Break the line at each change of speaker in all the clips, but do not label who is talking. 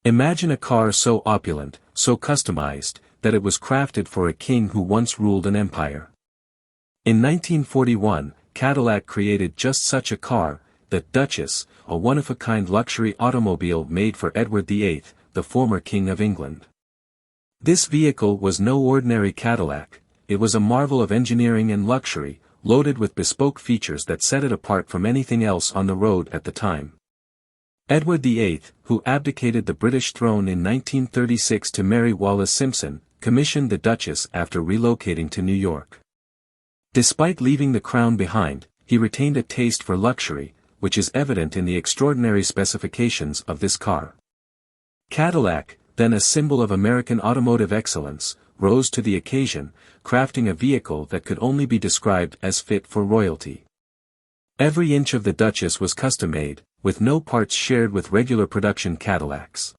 Imagine a car so opulent, so customized, that it was crafted for a king who once ruled an empire. In 1941, Cadillac created just such a car, the Duchess, a one-of-a-kind luxury automobile made for Edward VIII, the former King of England. This vehicle was no ordinary Cadillac, it was a marvel of engineering and luxury, loaded with bespoke features that set it apart from anything else on the road at the time. Edward VIII, who abdicated the British throne in 1936 to marry Wallis Simpson, commissioned the Duchess after relocating to New York. Despite leaving the crown behind, he retained a taste for luxury, which is evident in the extraordinary specifications of this car. Cadillac, then a symbol of American automotive excellence, rose to the occasion, crafting a vehicle that could only be described as fit for royalty. Every inch of the Duchess was custom-made, with no parts shared with regular production Cadillacs.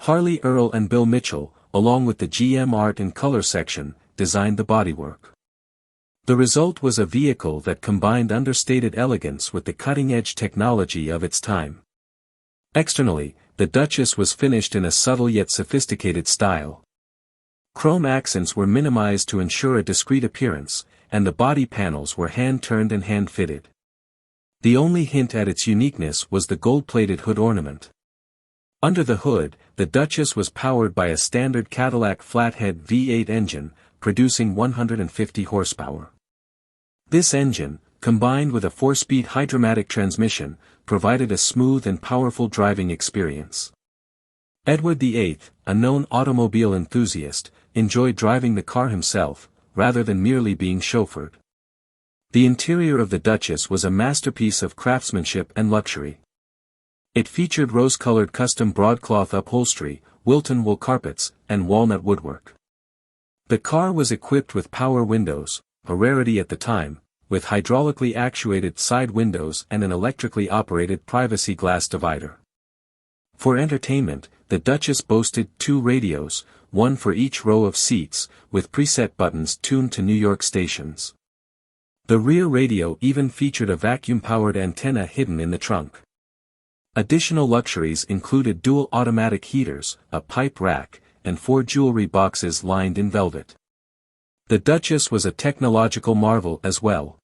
Harley, Earl and Bill Mitchell, along with the GM art and color section, designed the bodywork. The result was a vehicle that combined understated elegance with the cutting-edge technology of its time. Externally, the Duchess was finished in a subtle yet sophisticated style. Chrome accents were minimized to ensure a discreet appearance, and the body panels were hand-turned and hand-fitted. The only hint at its uniqueness was the gold-plated hood ornament. Under the hood, the Duchess was powered by a standard Cadillac flathead V8 engine, producing 150 horsepower. This engine, combined with a 4-speed hydromatic transmission, provided a smooth and powerful driving experience. Edward VIII, a known automobile enthusiast, enjoyed driving the car himself, rather than merely being chauffeured. The interior of the Duchess was a masterpiece of craftsmanship and luxury. It featured rose-colored custom broadcloth upholstery, Wilton wool carpets, and walnut woodwork. The car was equipped with power windows, a rarity at the time, with hydraulically actuated side windows and an electrically operated privacy glass divider. For entertainment, the Duchess boasted 2 radios, one for each row of seats, with preset buttons tuned to New York stations. The rear radio even featured a vacuum-powered antenna hidden in the trunk. Additional luxuries included dual automatic heaters, a pipe rack, and 4 jewelry boxes lined in velvet. The Duchess was a technological marvel as well.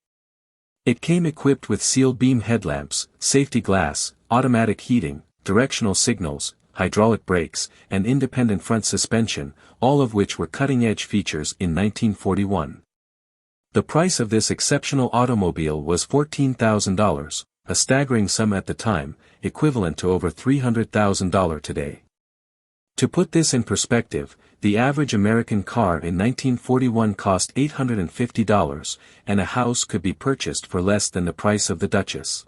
It came equipped with sealed beam headlamps, safety glass, automatic heating, directional signals, hydraulic brakes, and independent front suspension, all of which were cutting-edge features in 1941. The price of this exceptional automobile was $14,000, a staggering sum at the time, equivalent to over $300,000 today. To put this in perspective, the average American car in 1941 cost $850, and a house could be purchased for less than the price of the Duchess.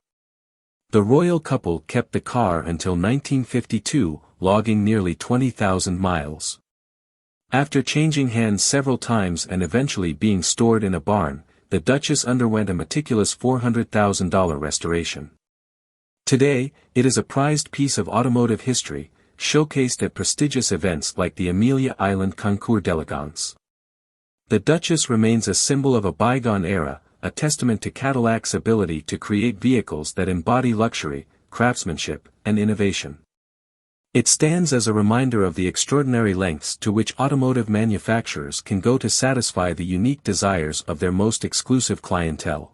The royal couple kept the car until 1952, logging nearly 20,000 miles. After changing hands several times and eventually being stored in a barn, the Duchess underwent a meticulous $400,000 restoration. Today, it is a prized piece of automotive history, showcased at prestigious events like the Amelia Island Concours d'Elegance. The Duchess remains a symbol of a bygone era, a testament to Cadillac's ability to create vehicles that embody luxury, craftsmanship, and innovation. It stands as a reminder of the extraordinary lengths to which automotive manufacturers can go to satisfy the unique desires of their most exclusive clientele.